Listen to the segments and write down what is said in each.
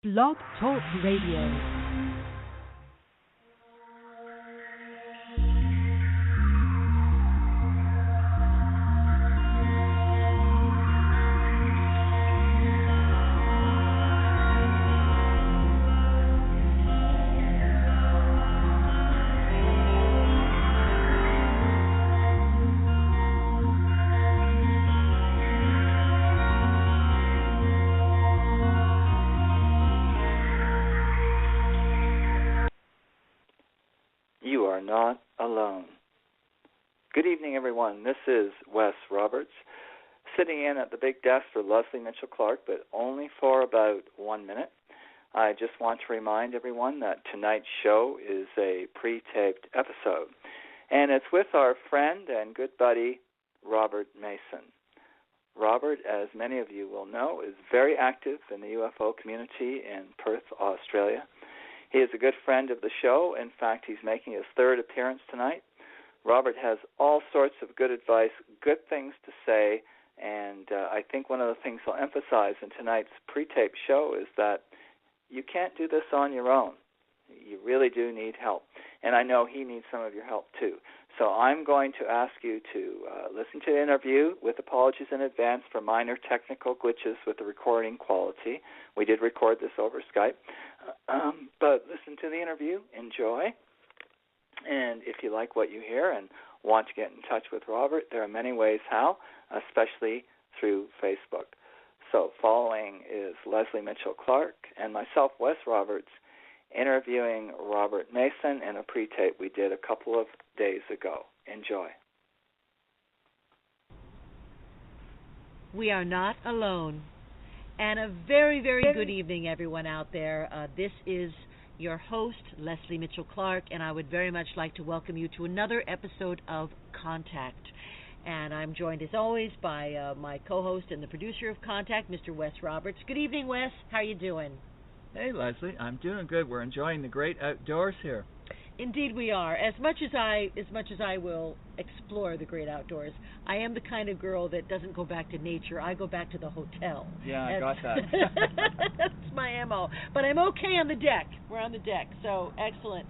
Blog Talk Radio. Not alone. Good evening, everyone. This is Wes Roberts, sitting in at the big desk for Leslie Mitchell-Clarke, but only for about 1 minute. I just want to remind everyone that tonight's show is a pre-taped episode, and it's with our friend and good buddy, Robert Mason. Robert, as many of you will know, is very active in the UFO community in Perth, Australia. He is a good friend of the show. In fact, he's making his third appearance tonight. Robert has all sorts of good advice, good things to say, and I think one of the things he'll emphasize in tonight's pre-taped show is that you can't do this on your own. You really do need help, and I know he needs some of your help too. So I'm going to ask you to listen to the interview with apologies in advance for minor technical glitches with the recording quality. We did record this over Skype. But listen to the interview, enjoy, and if you like what you hear and want to get in touch with Robert, there are many ways how, especially through Facebook. So following is Leslie Mitchell-Clarke and myself, Wes Roberts, interviewing Robert Mason in a pre-tape we did a couple of days ago. Enjoy. We are not alone. And a very, very good evening, everyone out there. This is your host, Leslie Mitchell-Clarke, and I would very much like to welcome you to another episode of Contact. And I'm joined, as always, by my co-host and the producer of Contact, Mr. Wes Roberts. Good evening, Wes. How are you doing? Hey, Leslie. I'm doing good. We're enjoying the great outdoors here. Indeed we are. As much as I will explore the great outdoors, I am the kind of girl that doesn't go back to nature. I go back to the hotel. Yeah, I got that. That's my MO. But I'm okay on the deck. We're on the deck, so excellent.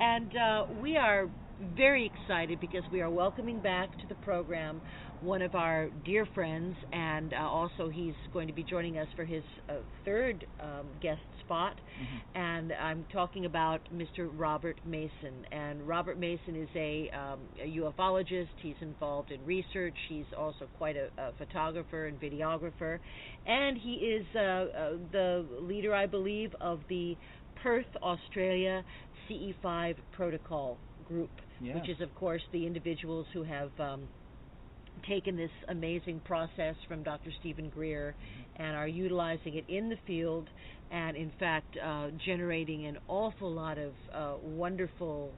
And we are very excited because we are welcoming back to the program one of our dear friends, and also he's going to be joining us for his third guest spot. Mm-hmm. And I'm talking about Mr. Robert Mason. And Robert Mason is a ufologist. He's involved in research. He's also quite a photographer and videographer. And he is the leader, I believe, of the Perth, Australia CE5 protocol group, which is, of course, the individuals who have taken this amazing process from Dr. Stephen Greer and are utilizing it in the field and, in fact, generating an awful lot of wonderful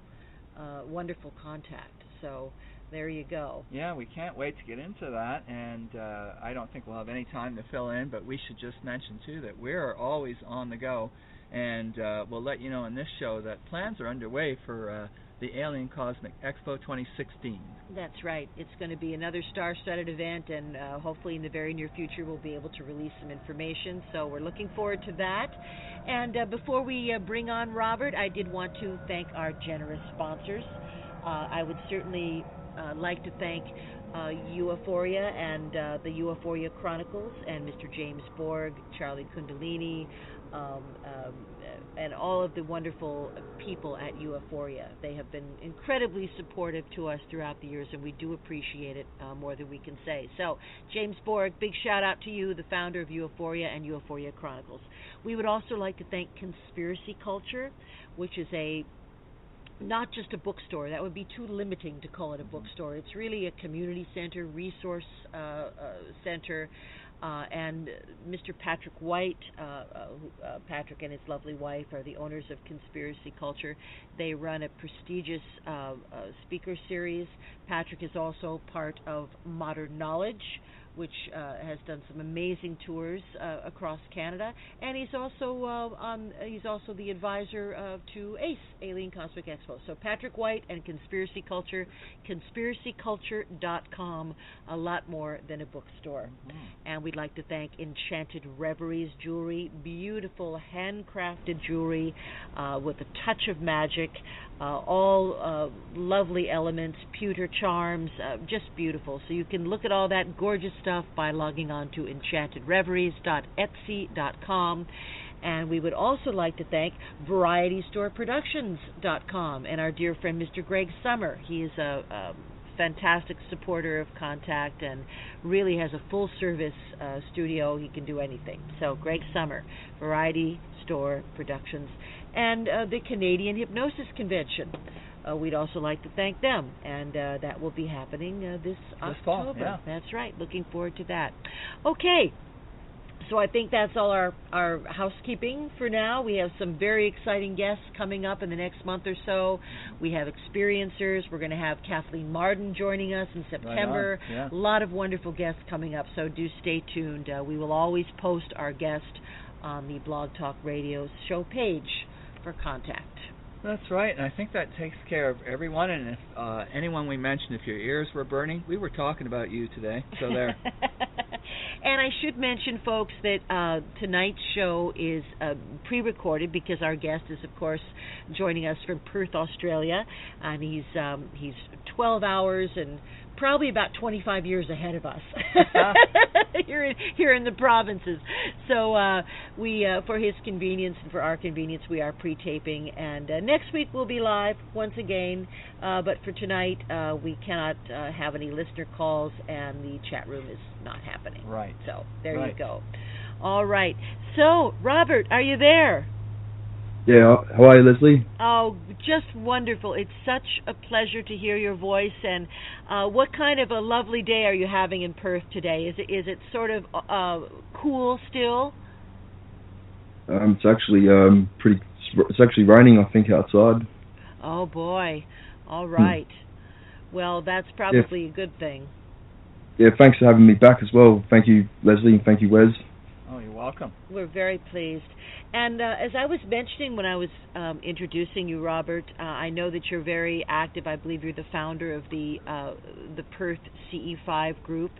contact. So there you go. Yeah, we can't wait to get into that, and I don't think we'll have any time to fill in, but we should just mention, too, that we're always on the go, and we'll let you know in this show that plans are underway for the Alien Cosmic Expo 2016. That's right. It's going to be another star-studded event, and hopefully in the very near future we'll be able to release some information. So we're looking forward to that. And before we bring on Robert, I did want to thank our generous sponsors. I would certainly like to thank Euphoria and the Euphoria Chronicles and Mr. James Borg, Charlie Kundalini, and all of the wonderful people at Euphoria. They have been incredibly supportive to us throughout the years, and we do appreciate it more than we can say. So, James Borg, big shout out to you, the founder of Euphoria and Euphoria Chronicles. We would also like to thank Conspiracy Culture, which is not just a bookstore. That would be too limiting to call it a bookstore. It's really a community center, resource center, and Mr. Patrick White, Patrick and his lovely wife are the owners of Conspiracy Culture. They run a prestigious speaker series. Patrick is also part of Modern Knowledge, which has done some amazing tours across Canada, and he's also the advisor to ACE, Alien Cosmic Expo. So Patrick White and Conspiracy Culture, conspiracyculture.com, a lot more than a bookstore. Mm-hmm. And we'd like to thank Enchanted Reveries Jewelry, beautiful handcrafted jewelry with a touch of magic, all lovely elements, pewter charms, just beautiful. So you can look at all that gorgeous stuff by logging on to enchantedreveries.etsy.com. And we would also like to thank VarietyStoreProductions.com and our dear friend Mr. Greg Summer. He is a fantastic supporter of Contact and really has a full service studio. He can do anything. So Greg Summer, Variety Store Productions, and the Canadian Hypnosis Convention. We'd also like to thank them, and that will be happening this October. Fall, yeah. That's right. Looking forward to that. Okay. So I think that's all our housekeeping for now. We have some very exciting guests coming up in the next month or so. We have experiencers. We're going to have Kathleen Marden joining us in September. Right on. Yeah. A lot of wonderful guests coming up, so do stay tuned. We will always post our guest on the Blog Talk Radio show page for Contact. That's right, and I think that takes care of everyone. And if anyone we mentioned, if your ears were burning, we were talking about you today. So there. And I should mention, folks, that tonight's show is pre-recorded because our guest is, of course, joining us from Perth, Australia, and he's 12 hours and probably about 25 years ahead of us here in the provinces. So we, for his convenience and for our convenience, we are pre-taping, and next week we'll be live once again. But for tonight, we cannot have any listener calls, and the chat room is not happening. Right. So there you go. All right. So, Robert, are you there? Yeah, how are you, Leslie? Oh, just wonderful. It's such a pleasure to hear your voice. And what kind of a lovely day are you having in Perth today? Is it sort of cool still? It's actually it's actually raining, I think, outside. Oh boy. All right. Well, that's probably a good thing. Yeah, thanks for having me back as well. Thank you, Leslie, and thank you, Wes. Oh, you're welcome. We're very pleased. And as I was mentioning when I was introducing you, Robert, I know that you're very active. I believe you're the founder of the Perth CE5 group.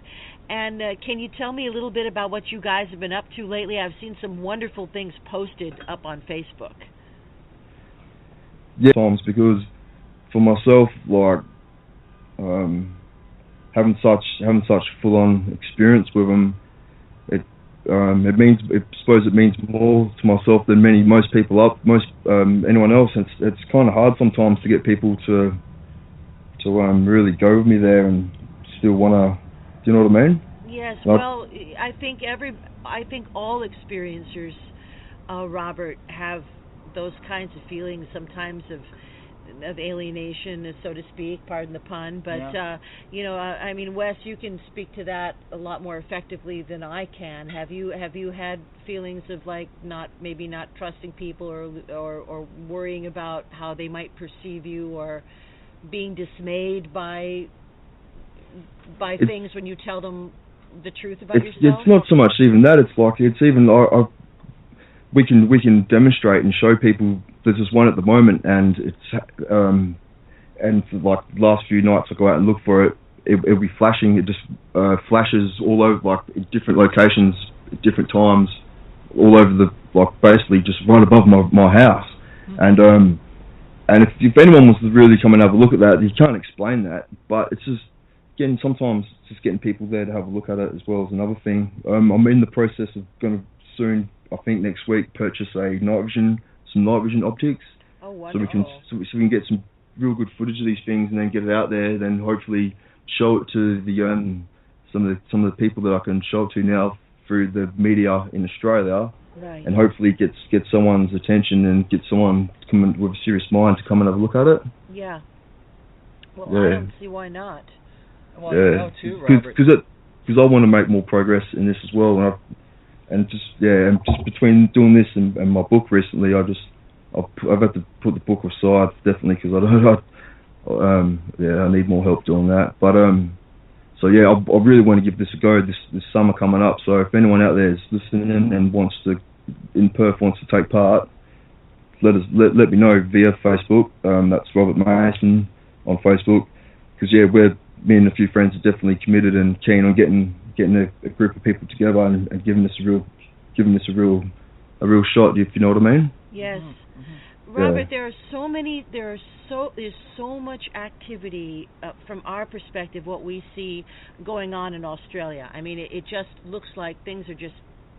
And can you tell me a little bit about what you guys have been up to lately? I've seen some wonderful things posted up on Facebook. Yeah, times, because for myself, like having such full-on experience with them, it means more to myself than anyone else. It's kind of hard sometimes to get people to really go with me there and still wanna. Do you know what I mean? Yes. Well, I think all experiencers, Robert, have those kinds of feelings sometimes of alienation, so to speak, pardon the pun, but I mean, Wes, you can speak to that a lot more effectively than I can. Have you had feelings of like maybe not trusting people or worrying about how they might perceive you, or being dismayed by things when you tell them the truth about yourself? It's not so much even that. It's like we can demonstrate and show people. There's this one at the moment, and it's and for like the last few nights I go out and look for it. It'll be flashing. It just flashes all over, like at different locations, at different times, all over basically just right above my house. Mm-hmm. And if anyone wants to really come and have a look at that, you can't explain that. But it's just sometimes just getting people there to have a look at it as well is another thing. I'm in the process of going to soon, I think next week, purchase some night vision optics. Oh, wonderful. So we can get some real good footage of these things and then get it out there. Then hopefully show it to the some of the people that I can show it to now through the media in Australia. Right. And hopefully get someone's attention and get someone coming with a serious mind to come and have a look at it. Yeah. Well, I don't see why not. Well, you know too, Robert. Because I want to make more progress in this as well, and just between doing this and my book recently, I've had to put the book aside definitely because I need more help doing that. But So yeah, I really want to give this a go this summer coming up. So if anyone out there is listening and in Perth wants to take part, let me know via Facebook. That's Robert Mason on Facebook. Because yeah, me and a few friends are definitely committed and keen on getting a group of people together and giving this a real shot, if you know what I mean. Yes. Mm-hmm. Robert, there's so much activity from our perspective, what we see going on in Australia. I mean, it just looks like things are just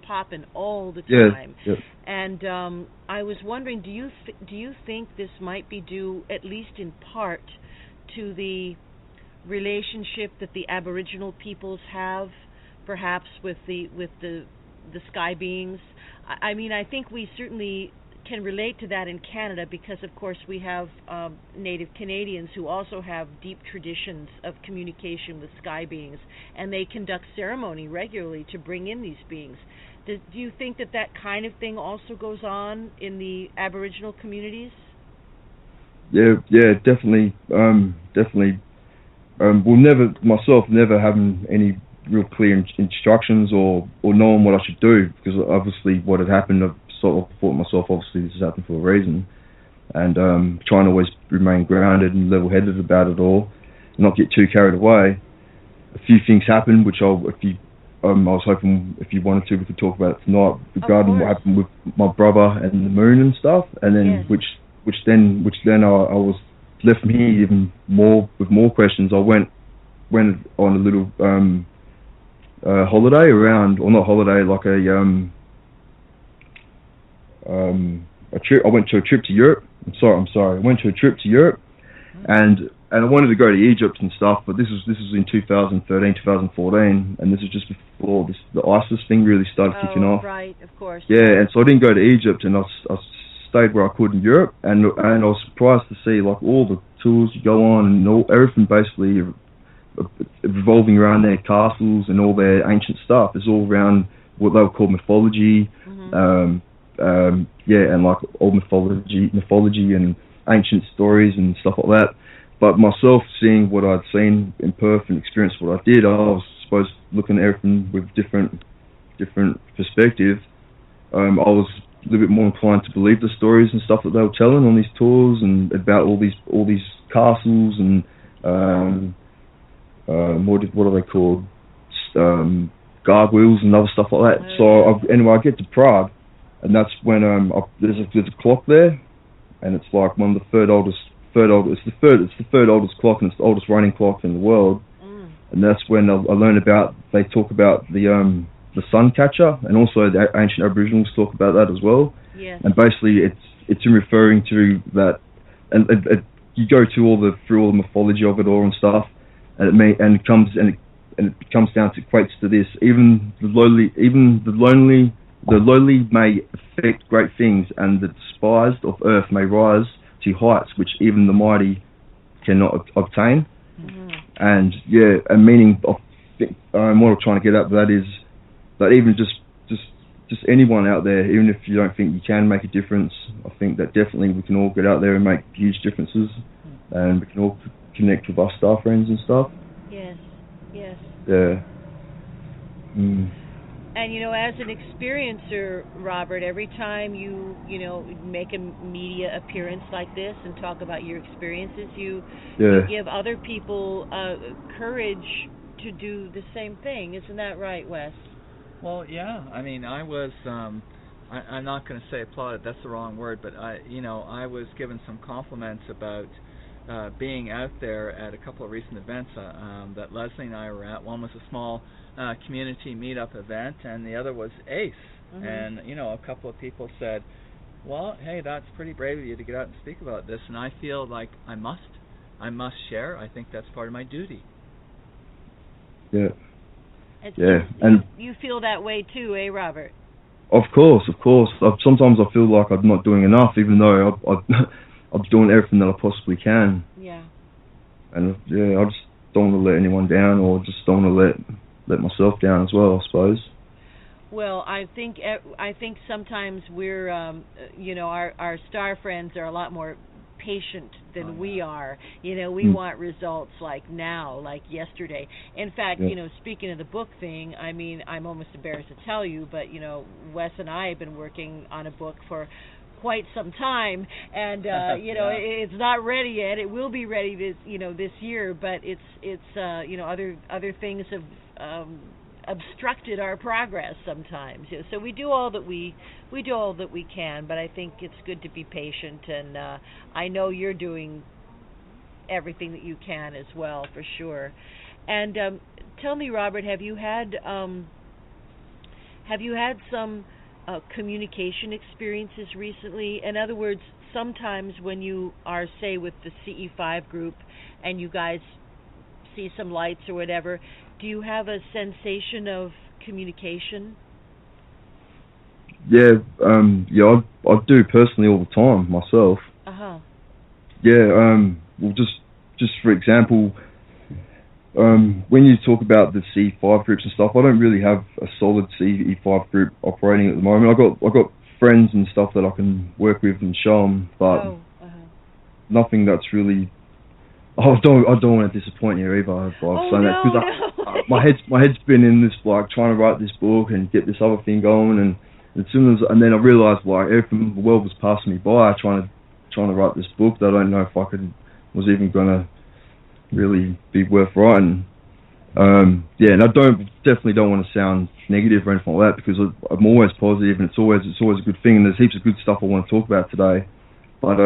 popping all the time. Yeah. And I was wondering, do you think this might be due, at least in part, to the relationship that the Aboriginal peoples have, perhaps with the sky beings? I mean, I think we certainly can relate to that in Canada because, of course, we have Native Canadians who also have deep traditions of communication with sky beings, and they conduct ceremony regularly to bring in these beings. Do you think that kind of thing also goes on in the Aboriginal communities? Yeah, definitely. We'll never having any real clear instructions or knowing what I should do, because obviously what had happened, I've sort of thought to myself, obviously this has happened for a reason, and trying to always remain grounded and level-headed about it all, not get too carried away. A few things happened, which I was hoping if you wanted to, we could talk about it tonight regarding what happened with my brother and the moon and stuff, and then which then I was left me even more with more questions. I went on a little holiday around, or not holiday, like a trip. I went to a trip to Europe. I'm sorry. I went to a trip to Europe, and I wanted to go to Egypt and stuff, but this was in 2013, 2014, and this was just before the ISIS thing really started kicking off. Right, of course. Yeah, and so I didn't go to Egypt, and I stayed where I could in Europe, and I was surprised to see like all the tours you go on and everything basically revolving around their castles and all their ancient stuff. It's all around what they would call mythology. Mm-hmm. And like old mythology and ancient stories and stuff like that. But myself, seeing what I'd seen in Perth and experienced what I did, I was supposed looking at everything with different perspective. I was a little bit more inclined to believe the stories and stuff that they were telling on these tours and about all these castles and what are they called? Gargoyles and other stuff like that. So I get to Prague, and that's when there's a clock there, and it's like one of the third oldest. It's the third oldest clock, and it's the oldest running clock in the world. And that's when they talk about the sun catcher, and also the ancient Aboriginals talk about that as well. Yes. And basically, it's in referring to that, and you go through all the mythology of it all and stuff, and it comes down to equates to this: even the lowly may effect great things, and the despised of earth may rise to heights which even the mighty cannot obtain. Mm-hmm. And meaning of what I'm trying to get at that is that even just anyone out there, even if you don't think you can make a difference, I think that definitely we can all get out there and make huge differences, and we can all connect with our star friends and stuff. Yes. Yeah. And as an experiencer, Robert, every time you make a media appearance like this and talk about your experiences, you give other people courage to do the same thing. Isn't that right, Wes? Well, yeah. I mean, I was I'm not going to say applauded. That's the wrong word, but I was given some compliments about being out there at a couple of recent events that Leslie and I were at. One was a small community meetup event, and the other was ACE. Mm-hmm. And a couple of people said, well, hey, that's pretty brave of you to get out and speak about this, and I feel like I must share. I think that's part of my duty. Yeah. And you feel that way too, Robert? Of course. Sometimes I feel like I'm not doing enough, even though I'm doing everything that I possibly can. Yeah. And I just don't want to let anyone down, or just don't want to let myself down as well, I suppose. Well, I think sometimes we're our star friends are a lot more patient than we are. You know, we want results like now, like yesterday. In fact, you know, speaking of the book thing, I mean, I'm almost embarrassed to tell you, but, you know, Wes and I have been working on a book for quite some time, and you know, it's not ready yet. It will be ready this year, but it's you know, other things have obstructed our progress sometimes. You know, so we do all that we can, but I think it's good to be patient, and I know you're doing everything that you can as well, for sure. And tell me, Robert, have you had some communication experiences recently? In other words, sometimes when you are, say, with the CE5 group and you guys see some lights or whatever, do you have a sensation of communication? Yeah, I do personally all the time myself. Yeah, well, just for example, when you talk about the C5 groups and stuff, I don't really have a solid CE5 group operating at the moment. I got friends and stuff that I can work with and show them, but nothing that's really. I don't want to disappoint you either by saying that, because my head's been in this, like, trying to write this book and get this other thing going, and as soon as then I realised, like, everything, the world was passing me by trying to write this book that I don't know if was even gonna really be worth writing. Yeah, and I definitely don't want to sound negative or anything like that, because I'm always positive, and it's always a good thing, and there's heaps of good stuff I want to talk about today. But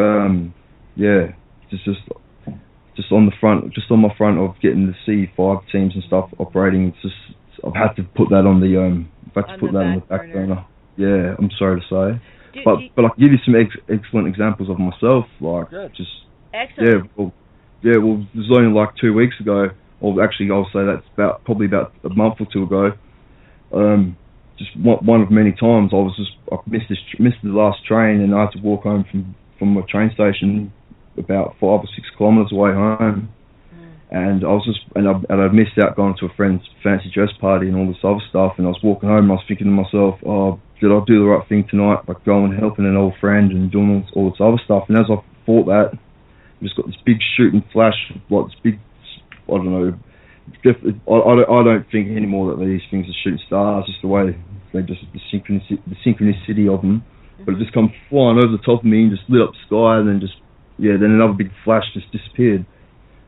yeah, just on my front of getting the C5 teams and stuff operating. It's just I've had to put that on the back burner. Yeah, I'm sorry to say, but I can give you some excellent examples of myself. Like, just excellent. Well, it was only like 2 weeks ago, or actually I'll say that's probably about a month or two ago. Just one of many times I missed the last train, and I had to walk home from a train station about 5 or 6 kilometres away home, and I missed out going to a friend's fancy dress party and all this other stuff, and I was walking home and I was thinking to myself, oh, did I do the right thing tonight by going and helping an old friend and doing all this other stuff? And as I thought that, I just got this big shooting flash, like this big, I don't know, I don't think anymore that these things are shooting stars, just the way they just the synchronicity of them. But it just come flying over the top of me and just lit up the sky, and then then another big flash just disappeared.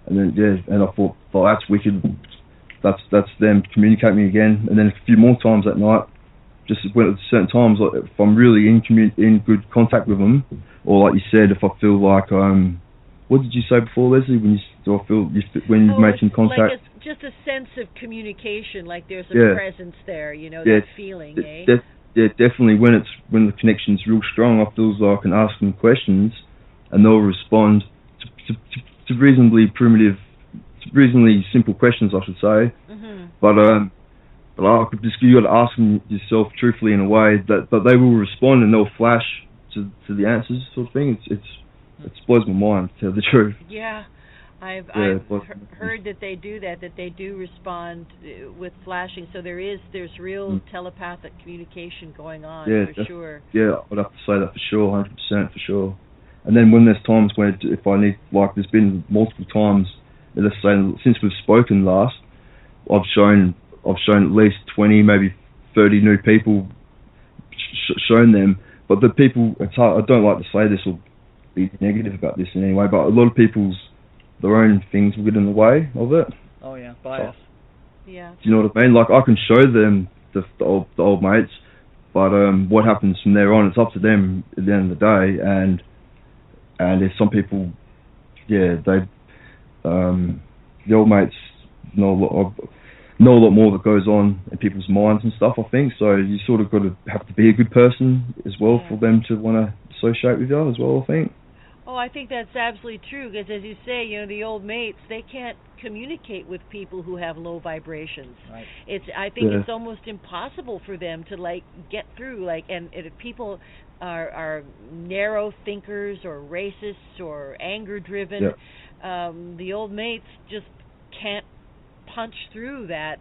And then and I thought, oh, that's wicked. That's them communicating me again. And then a few more times that night, just when at certain times, like, if I'm really in good contact with them, or like you said, if I feel like what did you say before, Leslie? When you're making contact, like just a sense of communication, like there's a presence there, you know, that feeling, definitely. When the connection's real strong, I feel like I can ask them questions, and they'll respond to reasonably simple questions, I should say. But you got to ask them yourself truthfully in a way that they will respond, and they'll flash to the answers, sort of thing. It blows my mind, to tell the truth. Yeah, I've heard that they do that they do respond with flashing. So there's real telepathic communication going on, for sure. Yeah, I'd have to say that for sure, 100% for sure. And then when there's times when if I need, like, there's been multiple times, let's say since we've spoken last, I've shown at least 20, maybe 30 new people, shown them. But the people, it's hard, I don't like to say this or be negative about this in any way, but a lot of their own things will get in the way of it. Oh yeah, bias. So, yeah. Do you know what I mean? Like, I can show them the old mates, but what happens from there on, it's up to them at the end of the day. And there's some people, the old mates know a lot more that goes on in people's minds and stuff, I think. So you sort of have to be a good person as well for them to want to associate with you as well, I think. Oh, I think that's absolutely true, because as you say, you know, the old mates, they can't communicate with people who have low vibrations. Right. I think it's almost impossible for them to, like, get through, like, and if people are narrow thinkers or racists or anger driven, the old mates just can't punch through that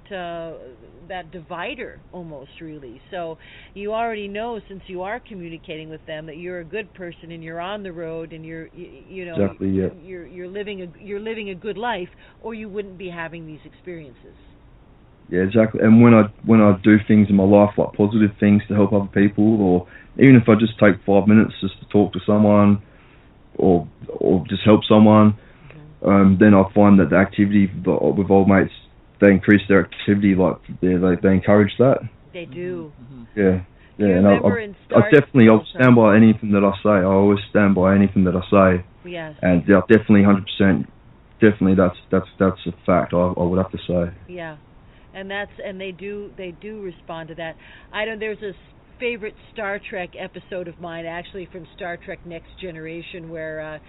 divider almost, really. So you already know, since you are communicating with them, that you're a good person and you're on the road and Exactly, yeah. you're living a good life, or you wouldn't be having these experiences. Yeah, exactly. And when I do things in my life, like positive things to help other people, or even if I just take 5 minutes just to talk to someone, or just help someone, then I find that the activity with old mates, they increase their activity. Like they encourage that. They do. Yeah. Do you and remember I'll stand by anything that I say. I always stand by anything that I say. Yes. And yeah, definitely 100%. Definitely, that's a fact. I would have to say. Yeah, and they do respond to that. There's a favorite Star Trek episode of mine, actually from Star Trek Next Generation, where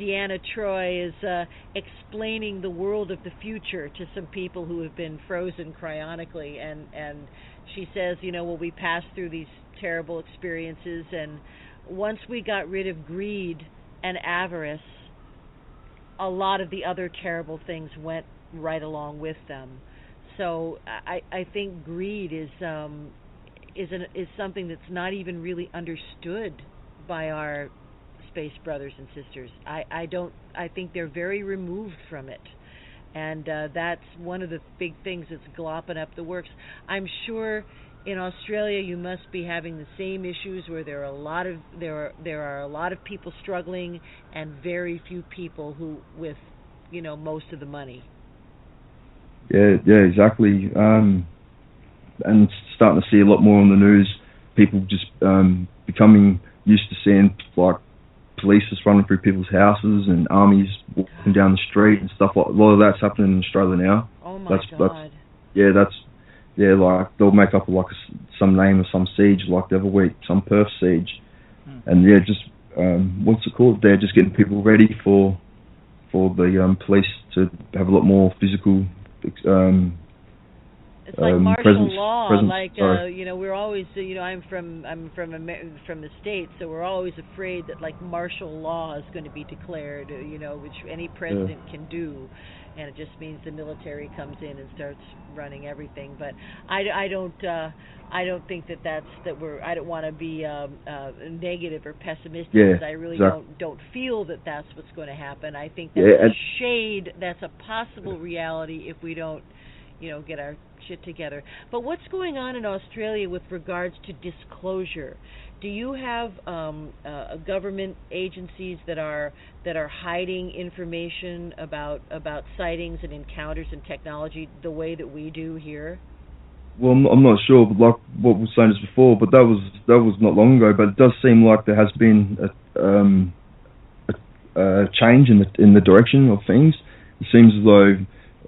Deanna Troi is explaining the world of the future to some people who have been frozen cryonically, and she says, we passed through these terrible experiences, and once we got rid of greed and avarice, a lot of the other terrible things went right along with them. So I think greed is something that's not even really understood by our space brothers and sisters. I think they're very removed from it, and that's one of the big things that's glopping up the works. I'm sure in Australia you must be having the same issues, where there are a lot of people struggling and very few people who with most of the money. Yeah, exactly. And starting to see a lot more on the news, people just becoming used to seeing like police just running through people's houses and armies walking down the street and stuff. Like a lot of that's happening in Australia now. Oh my God! Like they'll make up like some name of some siege, like the other week, some Perth siege, and just what's it called? They're just getting people ready for the police to have a lot more physical. It's like martial law. We're always, I'm from the States, so we're always afraid that like martial law is going to be declared, which any president can do, and it just means the military comes in and starts running everything. But I don't think I don't want to be negative or pessimistic, because I really don't feel that that's what's going to happen. I think that's a possible reality if we don't get our shit together. But what's going on in Australia with regards to disclosure? Do you have government agencies that are hiding information about sightings and encounters and technology the way that we do here? Well, I'm not sure, but like what was saying just before, but that was not long ago. But it does seem like there has been a change in the direction of things. It seems as though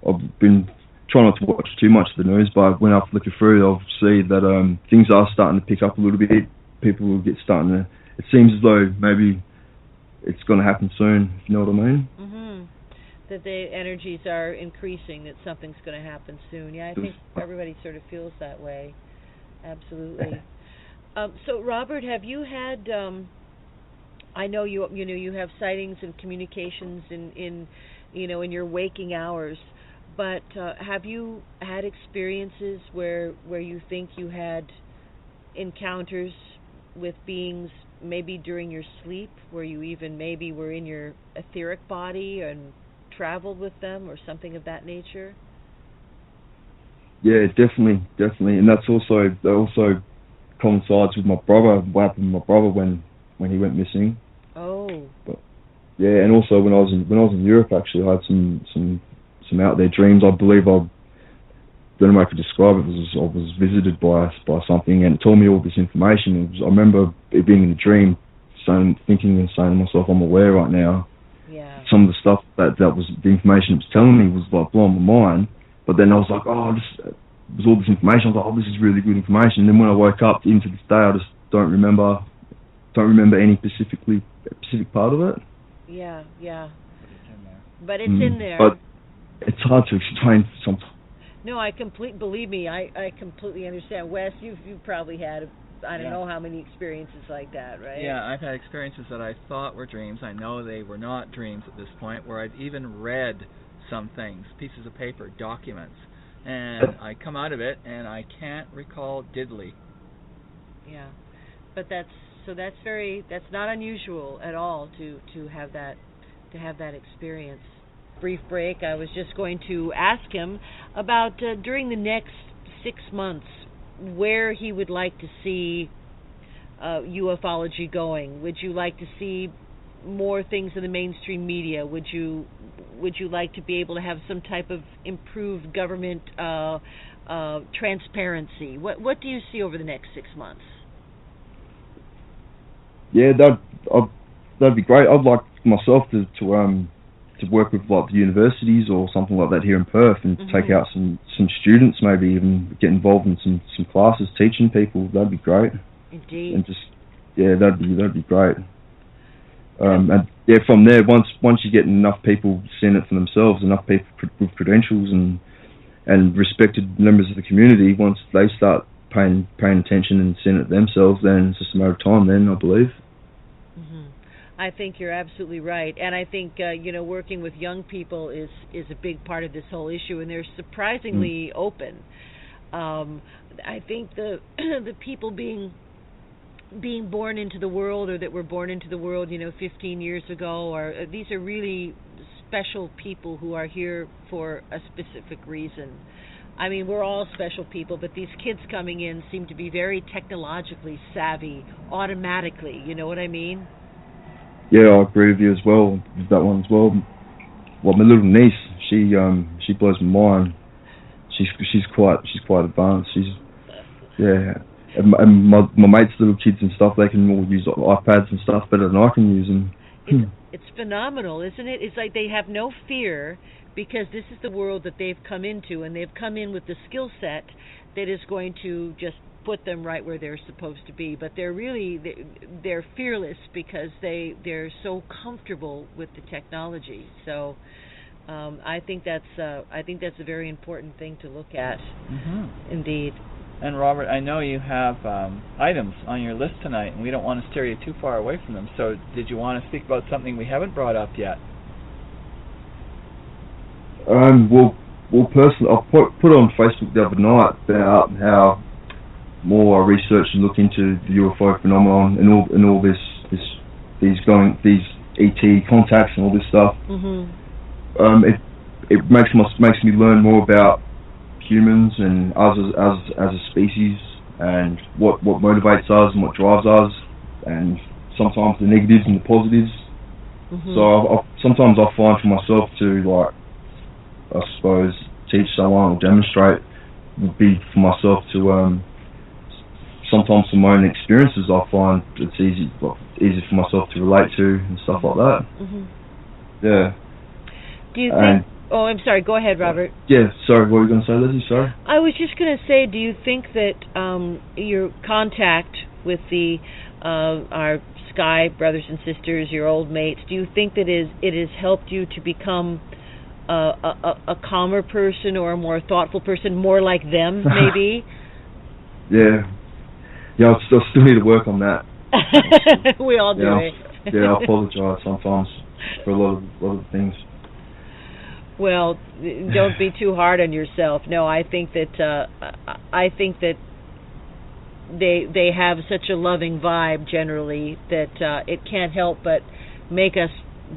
I've been trying not to watch too much of the news, but when I flick through, I'll see that things are starting to pick up a little bit. People will it seems as though maybe it's going to happen soon, if you know what I mean. That the energies are increasing, that something's going to happen soon. Yeah, I think everybody sort of feels that way. Absolutely. So, Robert, have you had? I know you have sightings and communications in your waking hours. But have you had experiences where you think you had encounters with beings maybe during your sleep, where you even maybe were in your etheric body and traveled with them or something of that nature? Yeah, definitely, and that also coincides with my brother. What happened to my brother when he went missing? Oh. But, yeah, and also when I was in Europe, actually, I had some out there dreams. I believe I don't know if I could describe it. I was visited by something, and it told me all this information. I remember it being in a dream, thinking and saying to myself, "I'm aware right now." Yeah. Some of the stuff that was the information it was telling me was like blowing my mind. But then I was like, this was all this information. I was like, this is really good information. And then when I woke up into this day, I just don't remember any specific part of it. Yeah. It's in there. But it's in there. But it's hard to explain sometimes. No, believe me, I completely understand. Wes, you've probably had I don't know how many experiences like that, right? Yeah, I've had experiences that I thought were dreams. I know they were not dreams at this point, where I've even read some things, pieces of paper, documents, and I come out of it and I can't recall diddly. Yeah, but that's not unusual at all to have that experience. Brief break. I was just going to ask him about during the next 6 months where he would like to see ufology going. Would you like to see more things in the mainstream media? Would you like to be able to have some type of improved government transparency? What do you see over the next 6 months? Yeah, that'd be great. I'd like myself to work with like the universities or something like that here in Perth, and take out some students, maybe even get involved in some classes teaching people. That'd be great. Indeed. And just that'd be great. And yeah, from there, once you get enough people seeing it for themselves, enough people with credentials and respected members of the community, once they start paying attention and seeing it themselves, then it's just a matter of time. Then I believe. I think you're absolutely right, and I think working with young people is a big part of this whole issue, and they're surprisingly open. I think the people being born into the world, or that were born into the world 15 years ago, or these are really special people who are here for a specific reason. I mean, we're all special people, but these kids coming in seem to be very technologically savvy automatically, you know what I mean? Yeah, I agree with you as well, with that one as well. Well, my little niece, she blows my mind. She's quite advanced. And my mates' little kids and stuff, they can all use iPads and stuff better than I can use them. It's phenomenal, isn't it? It's like they have no fear, because this is the world that they've come into, and they've come in with the skill set that is going to just put them right where they're supposed to be. But they're fearless because they're so comfortable with the technology. So I think that's a very important thing to look at. Indeed. And Robert, I know you have items on your list tonight, and we don't want to steer you too far away from them. So did you want to speak about something we haven't brought up yet? Well, personally, I put on Facebook the other night about how more I research and look into the UFO phenomenon and all these ET contacts and all this stuff. It makes me learn more about humans and us as a species, and what motivates us and what drives us, and sometimes the negatives and the positives. So sometimes I find for myself to, like, I suppose, teach someone or demonstrate would be for myself to sometimes from my own experiences I find it's easy for myself to relate to and stuff like that. Yeah. Do you think? Oh, I'm sorry. Go ahead, Robert. Yeah. Sorry. What were you going to say, Leslie? Sorry. I was just going to say, do you think that your contact with our Sky brothers and sisters, your old mates, do you think that it has helped you to become a calmer person or a more thoughtful person, more like them, maybe? Yeah, I still need to work on that. We all do. I apologize sometimes for a lot of things. Well, don't be too hard on yourself. No, I think that they have such a loving vibe generally that it can't help but make us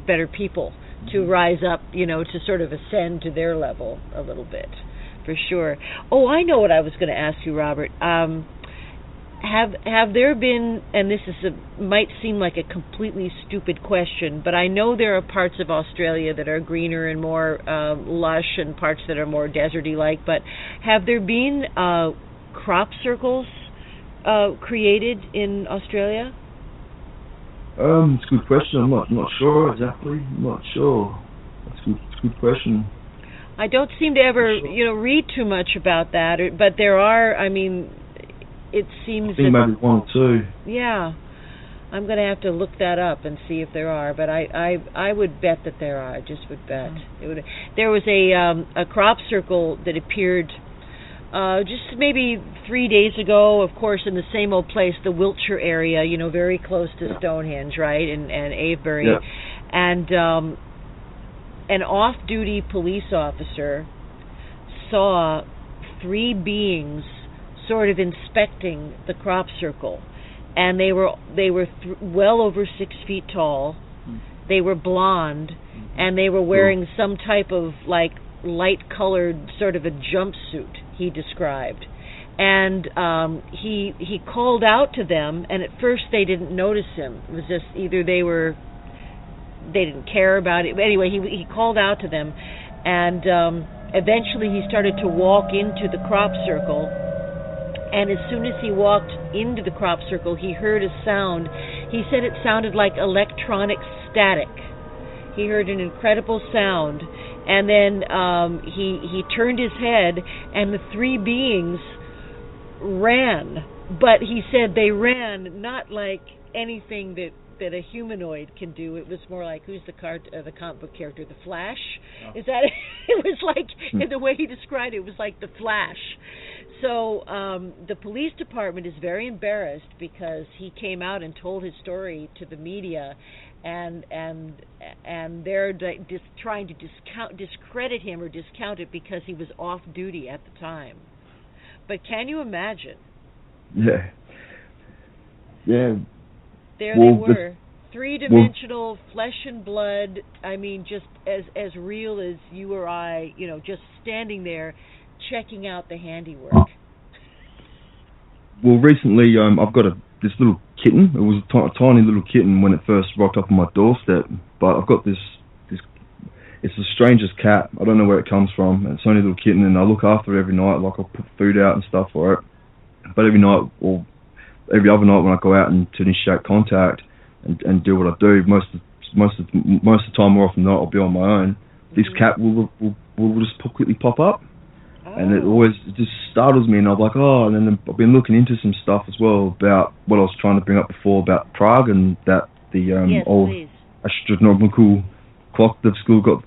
better people to rise up, to sort of ascend to their level a little bit, for sure. Oh, I know what I was going to ask you, Robert. Have there been, and this might seem like a completely stupid question, but I know there are parts of Australia that are greener and more lush, and parts that are more deserty-like, but have there been crop circles created in Australia? It's a good question. I'm not sure exactly. I'm not sure. That's a good question. I don't seem to ever, read too much about that, but there are. I mean, it seems. I think maybe one or two. Yeah, I'm going to have to look that up and see if there are. But I would bet that there are. I just would bet. There was a crop circle that appeared just maybe 3 days ago, of course, in the same old place, the Wiltshire area, very close to Stonehenge, right, and Avebury. Yeah. And an off-duty police officer saw 3 beings sort of inspecting the crop circle, and they were well over 6 feet tall. They were blonde, and they were wearing some type of like light-colored sort of a jumpsuit, he described. And he called out to them, and at first they didn't notice him. It was just either they didn't care about it. But anyway, he called out to them, and eventually he started to walk into the crop circle. And as soon as he walked into the crop circle, he heard a sound. He said it sounded like electronic static. He heard an incredible sound, and then he turned his head, and the 3 beings ran. But he said they ran not like anything that a humanoid can do. It was more like, who's the comic book character, the Flash? Oh. Is that it? Was like, in the way he described it, it was like the Flash. So the police department is very embarrassed because he came out and told his story to the media, and they're just trying to discredit him or discount it because he was off duty at the time. But can you imagine? Yeah. Yeah. There they were, 3-dimensional, flesh and blood. I mean, just as real as you or I, just standing there, checking out the handiwork. Well, recently I've got this little kitten. It was a tiny little kitten when it first rocked up on my doorstep. But I've got this. It's the strangest cat. I don't know where it comes from. It's only a little kitten, and I look after it every night. Like, I'll put food out and stuff for it. But every night, or every other night when I go out and to initiate contact and do what I do, most of the time, more often than not, I'll be on my own. This cat will just quickly pop up, and it just startles me, and I'm like, oh. And then I've been looking into some stuff as well about what I was trying to bring up before about Prague, and that the old astronomical clock the school got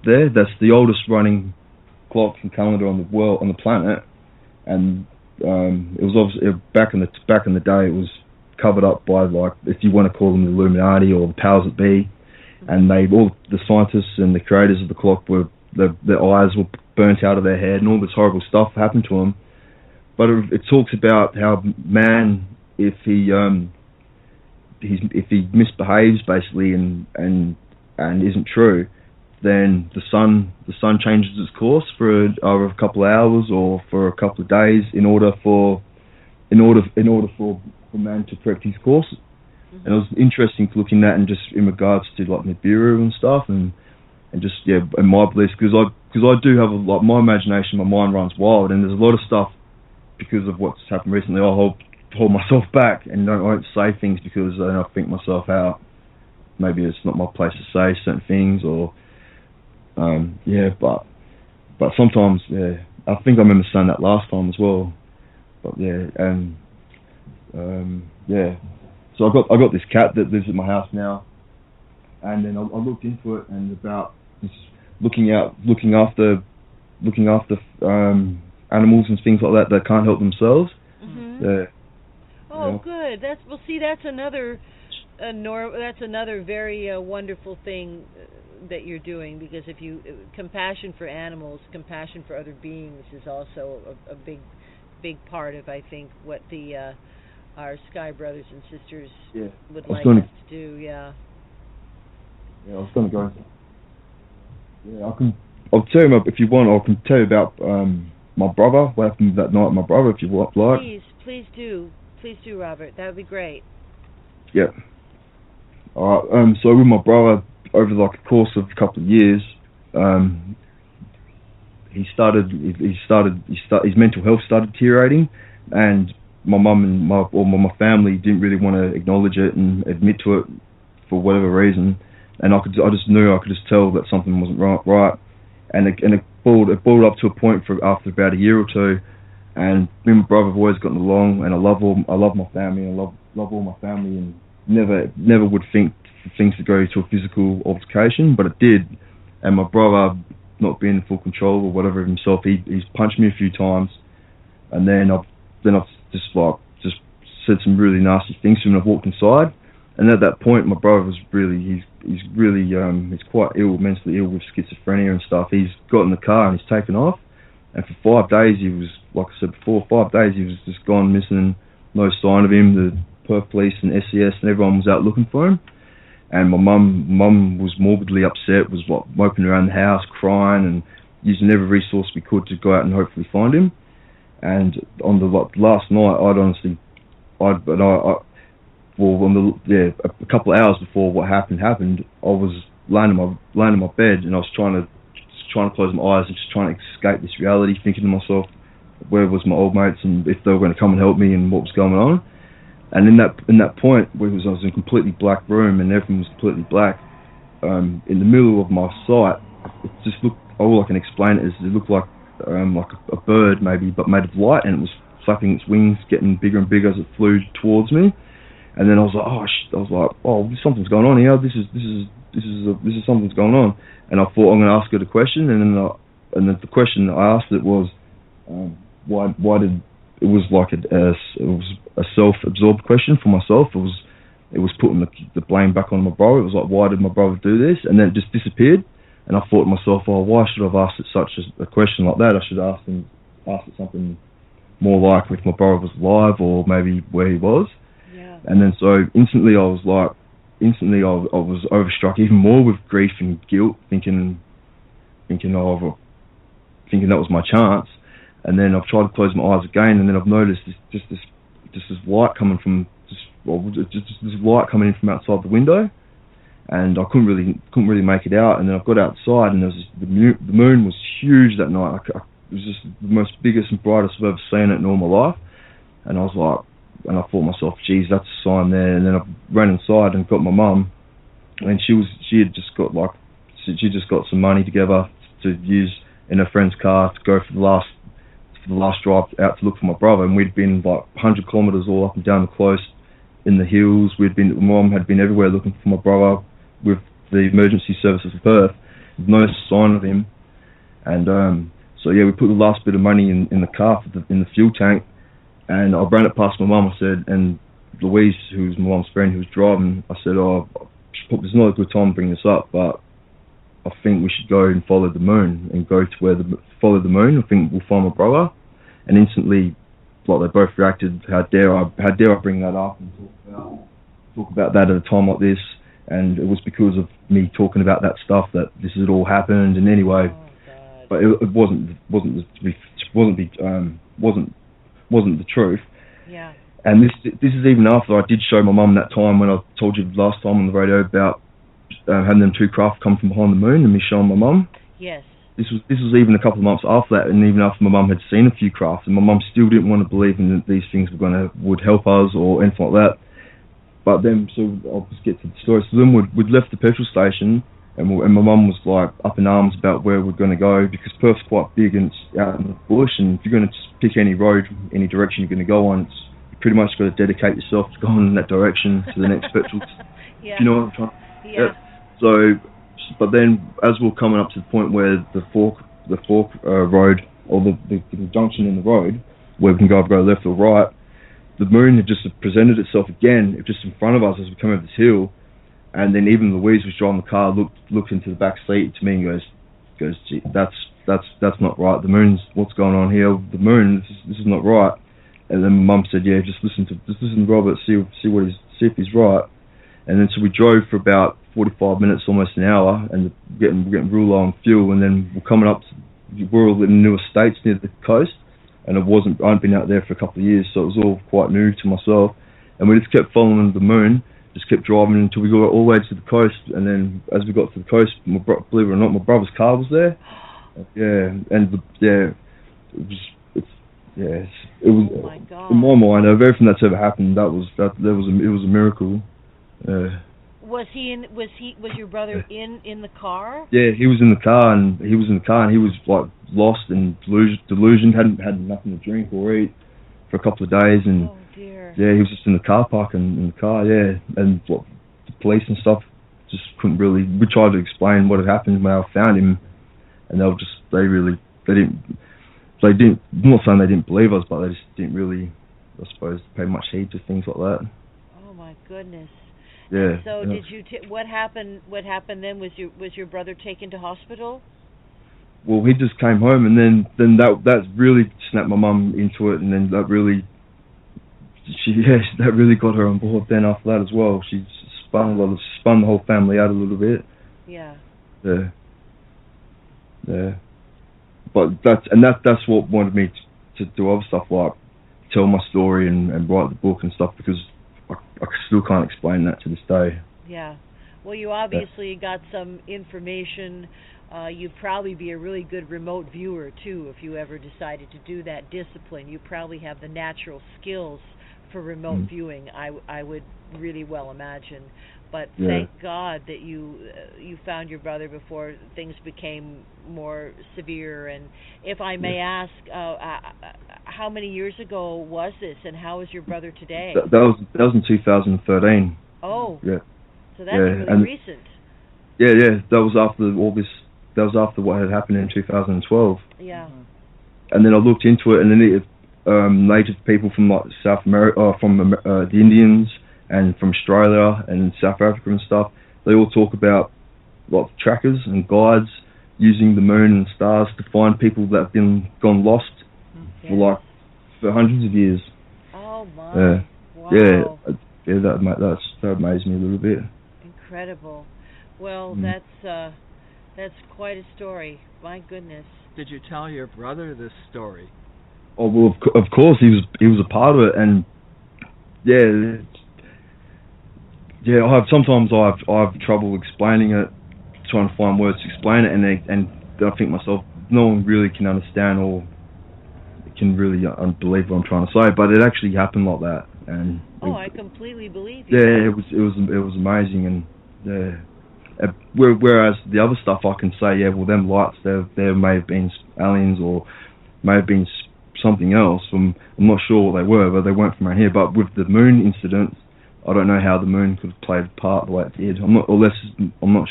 there. That's the oldest running clock and calendar on the planet, and it was obviously back in the day. It was covered up by, like, if you want to call them the Illuminati or the powers that be, and all the scientists and the creators of the clock their eyes were burnt out of their head, and all this horrible stuff happened to them. But it talks about how man, if he misbehaves basically and isn't true, then the sun changes its course for either a couple of hours or for a couple of days in order for man to correct his course. And it was interesting looking at, and just in regards to like Nibiru and stuff, and just and my beliefs, because I do have my imagination, my mind runs wild, and there's a lot of stuff because of what's happened recently. I hold myself back and I won't say things because then I think myself out. Maybe it's not my place to say certain things, or but sometimes I think I remember saying that last time as well. But so I got this cat that lives at my house now, and then I looked into it and about just looking after animals and things like that can't help themselves. Good. That's another very wonderful thing that you're doing, because if you compassion for animals, compassion for other beings is also a big part of, I think, what our Sky brothers and sisters would like us to do. Yeah, I was going to go. Yeah, I'll tell you if you want. I can tell you about my brother. What happened that night? My brother, if you want, like. Please do, Robert. That would be great. Yeah. All right. So with my brother, over like a course of a couple of years, his mental health started deteriorating, and my mum and my family didn't really want to acknowledge it and admit to it for whatever reason, and I could just tell that something wasn't right, and it boiled up to a point after about a year or two, and me and my brother have always gotten along, and I love my family, and I love all my family, and never would think for things to go to a physical altercation, but it did, and my brother, not being in full control or whatever of himself, he's punched me a few times, and then I've just said some really nasty things to him, and I've walked inside, And at that point, my brother was really, he's quite ill, mentally ill with schizophrenia and stuff. He's got in the car and he's taken off. And for 5 days, he was, like I said before, 5 days he was just gone missing, no sign of him. The Perth police and SES and everyone was out looking for him. And my mum was morbidly upset, was like moping around the house, crying and using every resource we could to go out and hopefully find him. And on the last night, a couple of hours before what happened, I was laying in my bed and I was trying to close my eyes and just trying to escape this reality, thinking to myself, where was my old mates and if they were going to come and help me and what was going on. And in that point, I was in a completely black room and everything was completely black. In the middle of my sight, it just looked, all I can explain it is it looked like a bird maybe, but made of light, and it was flapping its wings, getting bigger and bigger as it flew towards me. And then I was like, oh, something's going on here. This is something's going on. And I thought I'm going to ask it a question, and then the question I asked it was, why did it was like it was a self-absorbed question for myself. It was putting the blame back on my brother. It was like, why did my brother do this? And then it just disappeared. And I thought to myself, oh, why should I have asked it such a question like that? I should have asked it something more like if my brother was alive or maybe where he was. Yeah. And then so instantly I was overstruck even more with grief and guilt, thinking that was my chance. And then I've tried to close my eyes again, and then I've noticed this light coming from this light coming in from outside the window, and I couldn't really make it out. And then I got outside, and there was the moon was huge that night. It was just the most biggest and brightest I've ever seen it in all my life. And I was like, and I thought to myself, geez, that's a sign there. And then I ran inside and got my mum, and she just got some money together to use in her friend's car to go for the last drive out to look for my brother. And we'd been like 100 kilometres all up and down the coast in the hills. My mum had been everywhere looking for my brother with the emergency services of Perth, no sign of him. And so yeah, we put the last bit of money in the car in the fuel tank, and I ran it past my mum. I said, and Louise, who's my mum's friend who was driving, I said, oh, there's not a good time to bring this up, but I think we should go and follow the moon and go to follow the moon. I think we'll find my brother. And instantly, like, they both reacted, how dare I bring that up and talk about that at a time like this. And it was because of me talking about that stuff that this had all happened. And anyway, but it wasn't the truth. Yeah. And this is even after I did show my mum that time when I told you last time on the radio about having them two craft come from behind the moon, and me showing my mum. Yes. This was even a couple of months after that, and even after my mum had seen a few crafts, and my mum still didn't want to believe in that these things would help us or anything like that. But then, so I'll just get to the story. So then we'd left the petrol station, and my mum was like up in arms about where we're going to go, because Perth's quite big and it's out in the bush, and if you're going to just pick any road, any direction you're going to go on, you pretty much got to dedicate yourself to going in that direction to the next petrol. Yeah. You know what I'm trying? Yeah. So, but then as we're coming up to the point where the fork road, or the junction in the road, where we can go left or right, the moon had just presented itself again, just in front of us as we come over this hill. And then even Louise was driving the car, looked into the back seat to me and goes, gee, that's not right. The moon's, what's going on here? The moon, this is not right. And then my mum said, yeah, just listen to Robert, see if he's right. And then so we drove for about 45 minutes, almost an hour, and we're getting real low on fuel. And then we're all in new estates near the coast, and I hadn't been out there for a couple of years, so it was all quite new to myself. And we just kept following the moon, just kept driving until we got all the way to the coast. And then as we got to the coast, believe it or not, my brother's car was there. Yeah, and it was. Oh my God. In my mind, of everything that's ever happened, it was a miracle. Was your brother in the car? Yeah, he was in the car, and he was like lost and delusioned, hadn't had nothing to drink or eat for a couple of days, and oh dear. Yeah, he was just in the car park and in the car, yeah, and the police and stuff just couldn't really. We tried to explain what had happened when I found him, and they didn't. I'm not saying they didn't believe us, but they just didn't really, I suppose, pay much heed to things like that. Oh my goodness. Yeah. So yeah. did you? What happened? What happened then? Was your brother taken to hospital? Well, he just came home, and then that really snapped my mum into it, and then that really that really got her on board. Then after that as well, she spun the whole family out a little bit. Yeah. Yeah. Yeah. But that's what wanted me to do other stuff like tell my story and write the book and stuff, because I still can't explain that to this day. Yeah. Well, you obviously got some information. You'd probably be a really good remote viewer, too, if you ever decided to do that discipline. You probably have the natural skills for remote viewing, I would really well imagine. But thank God that you found your brother before things became more severe. And if I may ask, how many years ago was this, and how is your brother today? That was in 2013. Oh. Yeah. So that's really recent. Yeah. That was after all this. That was after what had happened in 2012. Yeah. And then I looked into it, and then native people from like South America, from the Indians, and from Australia and South Africa and stuff, they all talk about like trackers and guides using the moon and stars to find people that have gone lost for hundreds of years. Oh my! Wow. Yeah. That amazed me a little bit. Incredible. Well, that's quite a story. My goodness. Did you tell your brother this story? Oh well, of course he was a part of it, and sometimes I have trouble explaining it, trying to find words to explain it, and I think myself, no one really can understand or can really believe what I'm trying to say, but it actually happened like that, and I completely believe you. Yeah, it was amazing, and whereas the other stuff I can say, well, them lights, there may have been aliens or may have been something else. I'm not sure what they were, but they weren't from around here. But with the moon incident, I don't know how the moon could have played a part the way it did. I'm not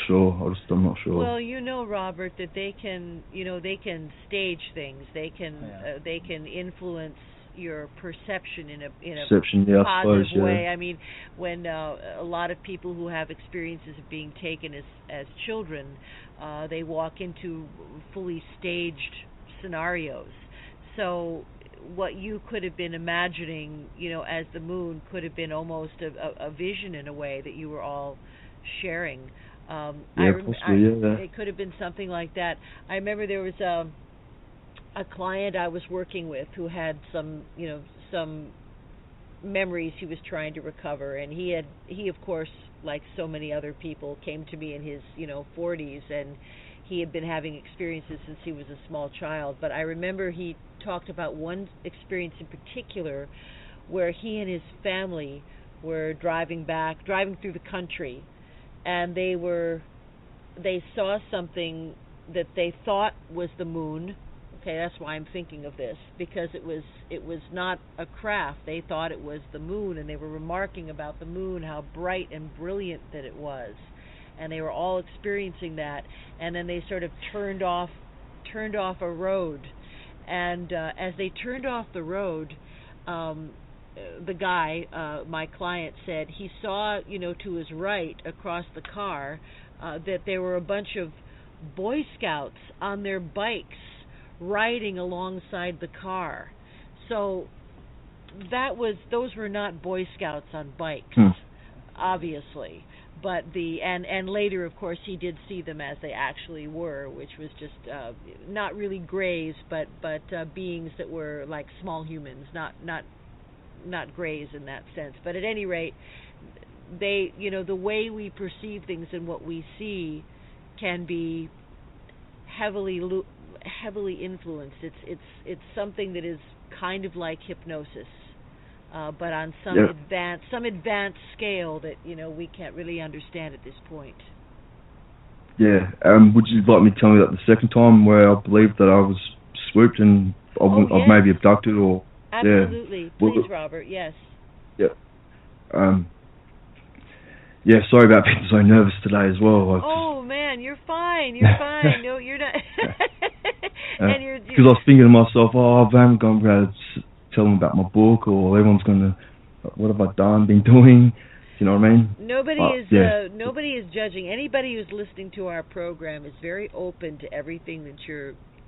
sure. I'm not sure. Well, Robert, that they can stage things. They can influence your perception in a positive way. I mean, when a lot of people who have experiences of being taken as children, they walk into fully staged scenarios. So what you could have been imagining, as the moon, could have been almost a vision in a way that you were all sharing. It could have been something like that. I remember there was a client I was working with who had some memories he was trying to recover, and he of course, like so many other people, came to me in his 40s, and he had been having experiences since he was a small child. But I remember he talked about one experience in particular where he and his family were driving through the country, and they saw something that they thought was the moon. Okay, that's why I'm thinking of this, because it was not a craft. They thought it was the moon, and they were remarking about the moon, how bright and brilliant that it was, and they were all experiencing that. And then they sort of turned off a road, and as they turned off the road, the guy, my client, said he saw, to his right across the car, that there were a bunch of Boy Scouts on their bikes riding alongside the car. So those were not Boy Scouts on bikes, obviously. But and later, of course, he did see them as they actually were, which was just not really greys, but beings that were like small humans, not greys in that sense. But at any rate, they, the way we perceive things and what we see can be heavily influenced. It's something that is kind of like hypnosis, but on some advanced scale that we can't really understand at this point. Yeah. Would you like me to tell me that the second time where I believed that I was swooped and I was maybe abducted or? Absolutely. Yeah. Please, Robert. Yes. Yeah. Yeah. Sorry about being so nervous today as well. Oh man, you're fine. You're fine. No, you're not. Because I was thinking to myself, I haven't gone to tell them about my book, or everyone's going to, what have I been doing? You know what I mean? Nobody is judging. Anybody who's listening to our program is very open to everything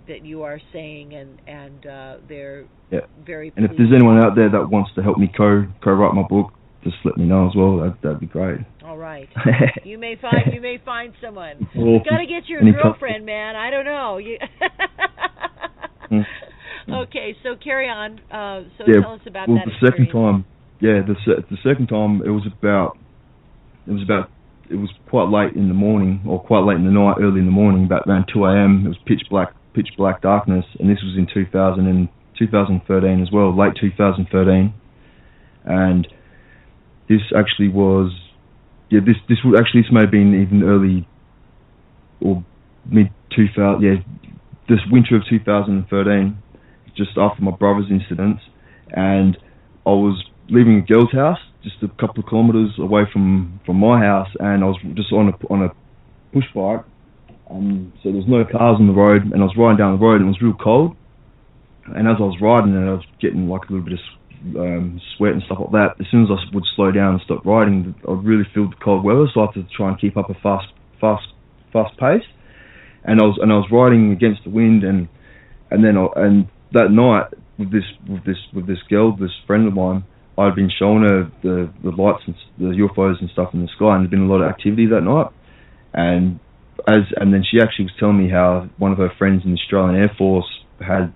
that you are saying, and they're very pleased. And if there's anyone out there that wants to help me co-write my book, just let me know as well. That'd be great. All right. You may find someone. You got to get your girlfriend, man. I don't know. Okay, so carry on. Tell us about that. The second time. Yeah, the second time it was quite late in the morning, or quite late in the night, early in the morning, about around 2 a.m. It was pitch black darkness, and this was in 2013 as well, late 2013, and this actually was, this may have been even early or mid 2000, this winter of 2013, just after my brother's incident, and I was leaving a girl's house just a couple of kilometres away from my house, and I was just on a push bike, so there was no cars on the road, and I was riding down the road, and it was real cold, and as I was riding, and I was getting like a little bit of sweat and stuff like that. As soon as I would slow down and stop riding, I would really feel the cold weather, so I had to try and keep up a fast pace, and I was riding against the wind, and that night with this girl, this friend of mine, I'd been showing her the lights and the UFOs and stuff in the sky, and there'd been a lot of activity that night, and then she actually was telling me how one of her friends in the Australian Air Force had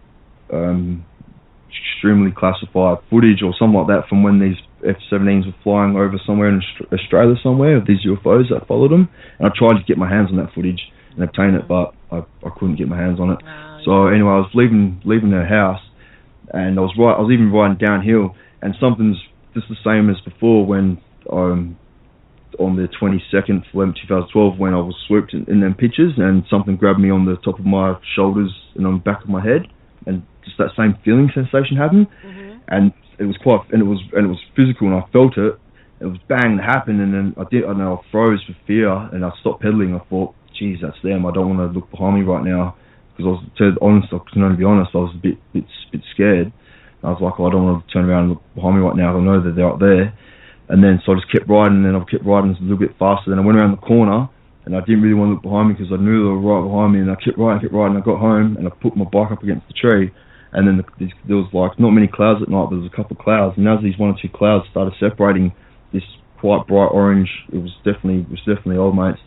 extremely classified footage or something like that from when these F-17s were flying over somewhere in Australia somewhere, of these UFOs that followed them, and I tried to get my hands on that footage and obtain it, but I couldn't get my hands on it. So anyway, I was leaving her house, and I was even riding downhill, and something's just the same as before when on the 22nd of 2012, when I was swooped in them pictures, and something grabbed me on the top of my shoulders and on the back of my head, and just that same feeling sensation happened, and it was physical, and I felt it. It was bang, it happened, and then I froze with fear, and I stopped pedaling. I thought, geez, that's them. I don't want to look behind me right now, because I can only be honest, I was a bit scared. I was like, I don't want to turn around and look behind me right now. I know that they're up there. And then so I just kept riding, and I kept riding a little bit faster. Then I went around the corner, and I didn't really want to look behind me because I knew they were right behind me. And I kept riding. I got home, and I put my bike up against the tree. And then there was like not many clouds at night, but there was a couple of clouds. And as these one or two clouds started separating, this quite bright orange, it was definitely old mates,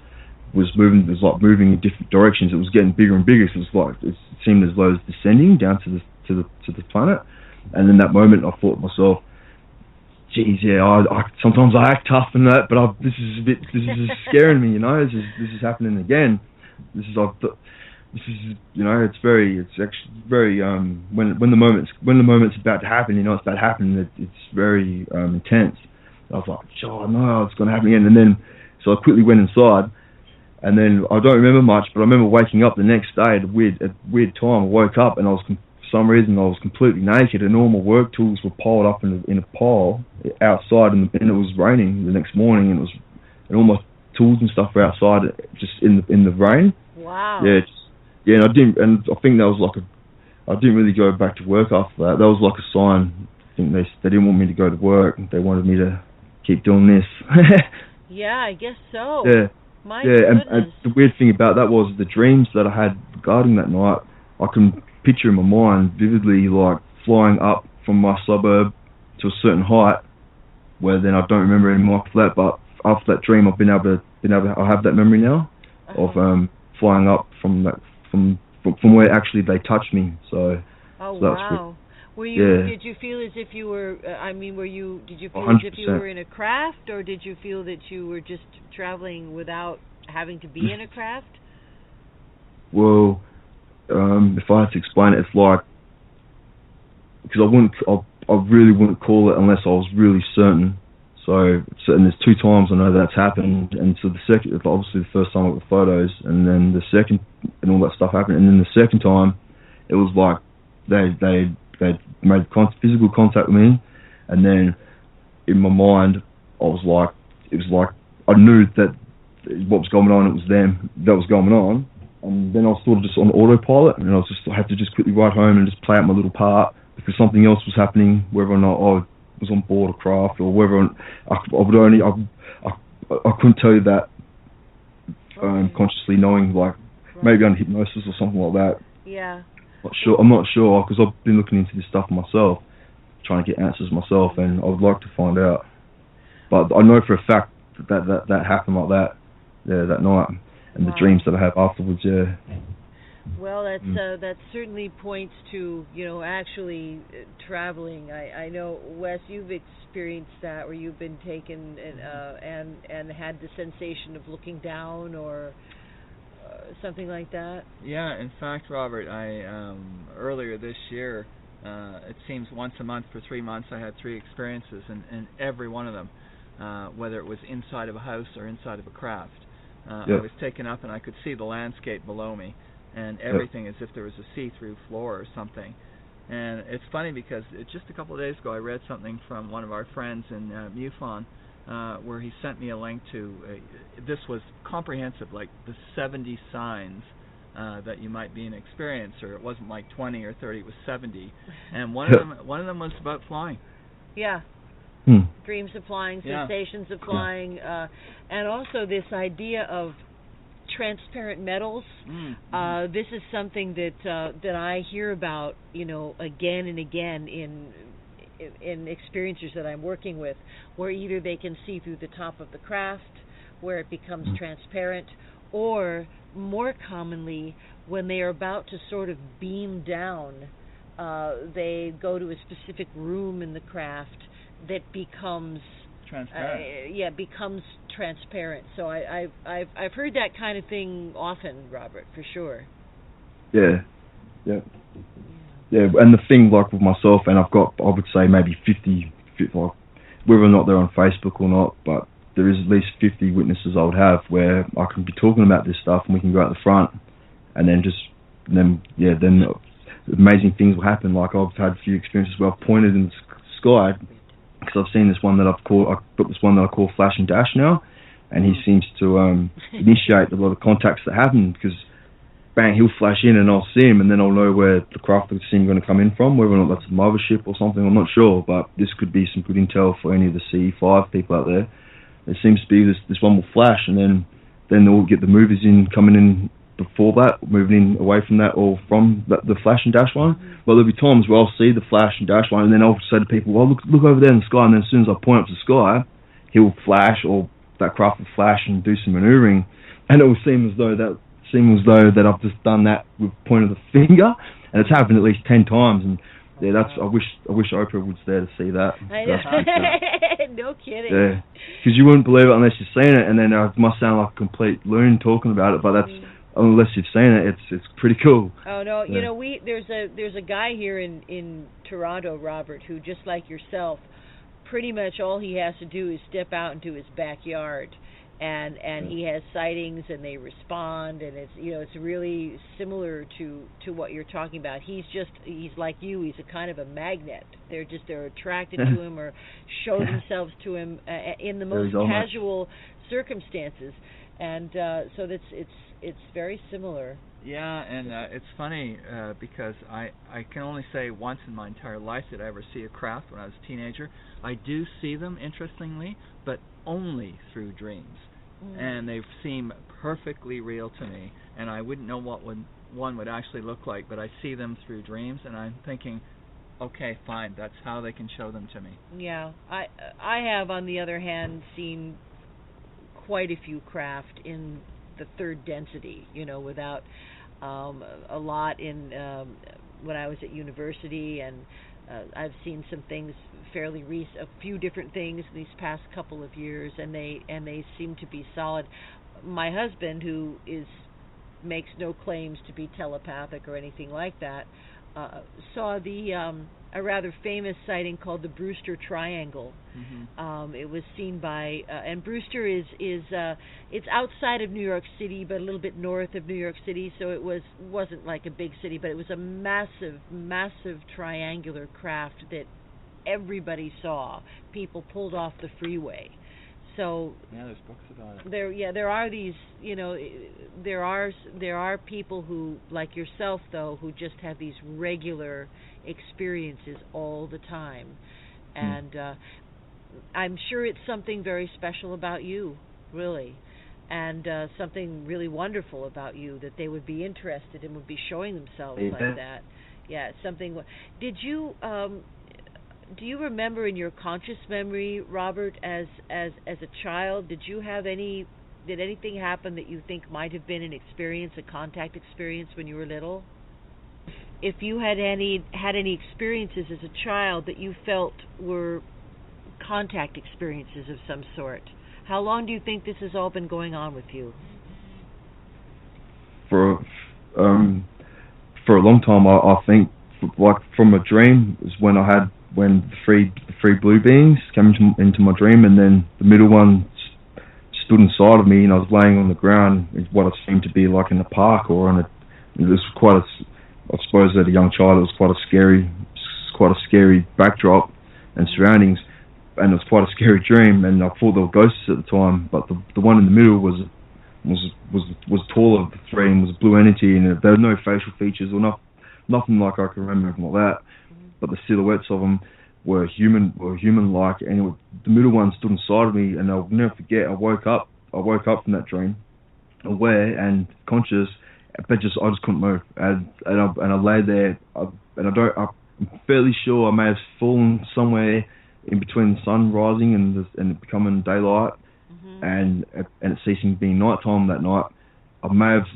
was moving in different directions. It was getting bigger and bigger. So it seemed as though it was descending down to the planet. And in that moment, I thought to myself, geez, I sometimes I act tough and that, but this is scaring me, you know. This is happening again. It's actually very when the moment's about to happen, you know it's about to happen. It's very intense. I was like, oh no, it's going to happen again. And then so I quickly went inside, and then I don't remember much, but I remember waking up the next day at a weird time. I woke up, and for some reason I was completely naked, and all my work tools were piled up in a pile outside, and it was raining the next morning, and all my tools and stuff were outside, just in the rain. Wow. Yeah, and I think that was I didn't really go back to work after that. That was like a sign. I think they didn't want me to go to work. They wanted me to keep doing this. Yeah, I guess so. Yeah. My goodness. And the weird thing about that was the dreams that I had regarding that night. I can picture in my mind vividly, like flying up from my suburb to a certain height, where then I don't remember anymore after that. But after that dream, I have that memory now of flying up from where actually they touched me. So. Oh, so wow. Did you feel as if you were? Did you feel 100%. As if you were in a craft, or did you feel that you were just traveling without having to be in a craft? Well, if I had to explain it, it's like, because I really wouldn't call it unless I was really certain. So and there's two times I know that's happened, and so the second, obviously the first time with the photos, and then the second, and all that stuff happened, and then the second time, it was like they made physical contact with me, and then in my mind, it was like I knew that what was going on, it was them that was going on, and then I was sort of just on autopilot, and I had to just quickly ride home and just play out my little part, because something else was happening, whether or not was on board a craft, or whether I couldn't tell you that consciously knowing, like maybe under hypnosis or something like that. Yeah. I'm not sure because I've been looking into this stuff myself, trying to get answers myself, and I would like to find out. But I know for a fact that happened like that, that night, and the dreams that I have afterwards. Yeah. Well, that certainly points to actually traveling. I know, Wes, you've experienced that, where you've been taken and had the sensation of looking down or something like that. Yeah, in fact, Robert, I earlier this year, it seems once a month for 3 months, I had 3 experiences, and every one of them, whether it was inside of a house or inside of a craft, I was taken up and I could see the landscape below me, and everything as if there was a see-through floor or something. And it's funny because just a couple of days ago I read something from one of our friends in MUFON, where he sent me a link to, this was comprehensive, like the 70 signs that you might be an experiencer. It wasn't like 20 or 30, it was 70. And one of them was about flying. Yeah. Dreams of flying, sensations of flying, and also this idea of transparent metals. This is something that I hear about, again and again in experiencers that I'm working with, where either they can see through the top of the craft, where it becomes transparent, or more commonly, when they are about to sort of beam down, they go to a specific room in the craft that becomes transparent. Becomes transparent. So I've heard that kind of thing often, Robert, for sure. Yeah, and the thing, like with myself, and I've got, I would say maybe 50, like, whether or not they're on Facebook or not, but there is at least 50 witnesses I would have where I can be talking about this stuff and we can go out the front, and then amazing things will happen. Like I've had a few experiences where I've pointed in the sky, because I've seen this one that I've got this one that I call Flash and Dash now, and he seems to initiate a lot of contacts that happen, because bang, he'll flash in and I'll see him, and then I'll know where the craft that's going to come in from, whether or not that's a mothership or something, I'm not sure, but this could be some good intel for any of the CE5 people out there. It seems to be this one will flash, and then they'll get the movers in coming in before that, moving in away from that, or from the Flash and Dash one. But there'll be times where I'll see the Flash and Dash one, and then I'll say to people, well, look over there in the sky, and then as soon as I point up to the sky, he'll flash, or that craft will flash and do some maneuvering, and it will seem as though that I've just done that with the point of the finger, and it's happened at least 10 times, and I wish Oprah was there to see that. I know. No kidding. Yeah, because you wouldn't believe it unless you've seen it, and then it must sound like a complete loon talking about it, but that's unless you've seen it, it's pretty cool. Oh no, there's a guy here in Toronto, Robert, who, just like yourself, pretty much all he has to do is step out into his backyard, and he has sightings, and they respond, and it's really similar to what you're talking about. He's like you. He's a kind of a magnet. They're attracted to him or show themselves to him in the most casual circumstances, and so it's very similar. Yeah, and it's funny because I can only say once in my entire life did I ever see a craft when I was a teenager. I do see them, interestingly, but only through dreams. And they seem perfectly real to me, and I wouldn't know what one would actually look like, but I see them through dreams, and I'm thinking, okay, fine, that's how they can show them to me. Yeah, I have, on the other hand, seen quite a few craft in the third density, without a lot in when I was at university, and I've seen some things fairly a few different things in these past couple of years, and they seem to be solid. My husband, who makes no claims to be telepathic or anything like that, saw a rather famous sighting called the Brewster Triangle. It was seen by and Brewster is it's outside of New York City, but a little bit north of New York City, so it wasn't like a big city, but it was a massive triangular craft that everybody saw. People pulled off the freeway. So there's books about it. There are these, there are people who, like yourself, though, who just have these regular experiences all the time, and I'm sure it's something very special about you, really, and something really wonderful about you that they would be interested and would be showing themselves like that. Yeah, it's something. Did you do you remember in your conscious memory, Robert, as a child, did anything happen that you think might have been an experience, a contact experience when you were little? If you had any experiences as a child that you felt were contact experiences of some sort, how long do you think this has all been going on with you? For a long time, I think, like from a dream, is when the three blue beings came into my dream, and then the middle one stood inside of me, and I was laying on the ground in what it seemed to be like in a park or on a. It was quite a. I suppose as a young child, it was quite a scary backdrop and surroundings, and it was quite a scary dream. And I thought there were ghosts at the time, but the one in the middle was taller of the three and was blue entity, and there were no facial features or nothing like I can remember anything like that. But the silhouettes of them were human-like, and the middle one stood inside of me, and I'll never forget. I woke up from that dream, aware and conscious, but I just couldn't move, and I lay there, I'm fairly sure I may have fallen somewhere in between the sun rising and it becoming daylight, and it ceasing being nighttime that night. I may have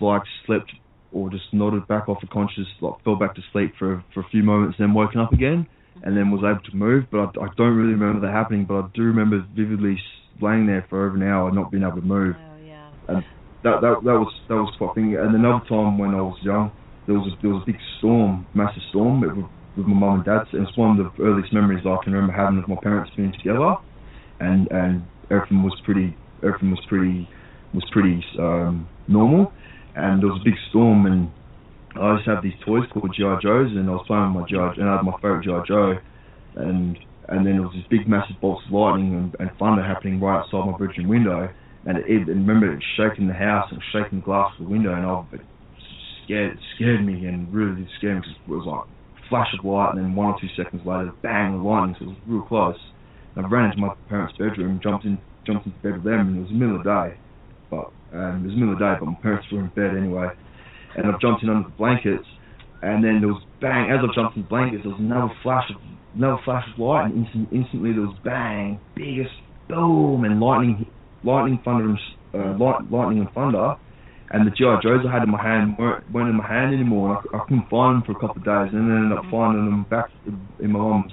slept or just nodded back off the conscious, fell back to sleep for a few moments, then woken up again, and then was able to move. But I don't really remember that happening, but I do remember vividly laying there for over an hour and not being able to move. Oh, yeah. And that was quite thing. And another time when I was young, there was a big storm, massive storm with my mum and dad. It was one of the earliest memories I can remember having of my parents being together, and everything was pretty normal. And there was a big storm, and I used to have these toys called G.I. Joes, and I was playing with my G.I. Joe, and I had my favourite G.I. Joe, and then there was this big massive bolts of lightning and thunder happening right outside my bedroom window, and I remember it shaking the house and shaking the glass of the window, and it scared me, and really scared me, because it was like a flash of light, and then 1 or 2 seconds later, bang, the lightning, so it was real close. And I ran into my parents' bedroom, jumped into bed with them, and it was the middle of the day. But my parents were in bed anyway, and I jumped in under the blankets, and then there was bang. As I jumped in the blankets, there was another flash of light, and instantly there was bang, biggest boom, and lightning, thunder, lightning and thunder, and the G.I. Joes I had in my hand weren't in my hand anymore. I couldn't find them for a couple of days, and then ended up finding them back in my mum's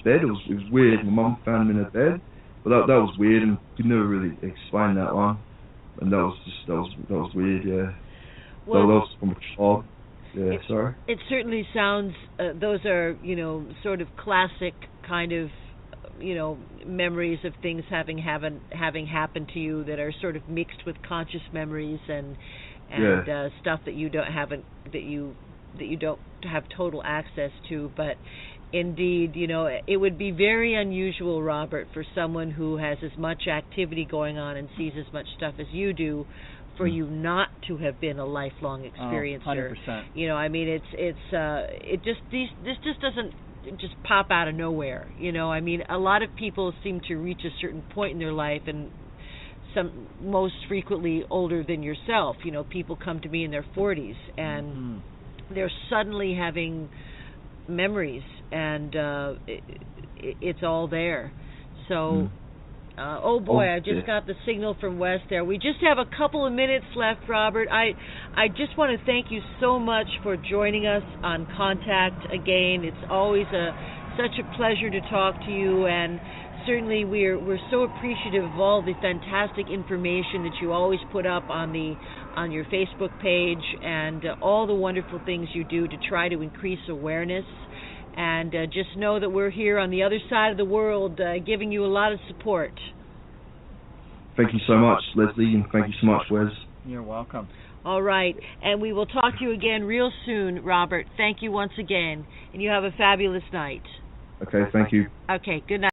bed. It was weird. My mum found them in her bed. But that was weird, and could never really explain that one. And that was weird, yeah. Well, that was from a child. Yeah, sorry. It certainly sounds, those are, sort of classic kind of, memories of things having happened to you that are sort of mixed with conscious memories and stuff that you don't have total access to, but indeed, it would be very unusual, Robert, for someone who has as much activity going on and sees as much stuff as you do, for you not to have been a lifelong experiencer. 100%. I mean, this just doesn't just pop out of nowhere. I mean, a lot of people seem to reach a certain point in their life, and most frequently older than yourself. People come to me in their 40s, and they're suddenly having memories, and it's all there. So, oh boy, I just got the signal from Wes there. We just have a couple of minutes left, Robert. I just want to thank you so much for joining us on Contact again. It's always such a pleasure to talk to you, and certainly we're so appreciative of all the fantastic information that you always put up on your Facebook page, and all the wonderful things you do to try to increase awareness. And just know that we're here on the other side of the world giving you a lot of support. Thank you so much, Leslie, and thank you so much, Wes. You're welcome. All right, and we will talk to you again real soon, Robert. Thank you once again, and you have a fabulous night. Okay, thank you. Okay, good night.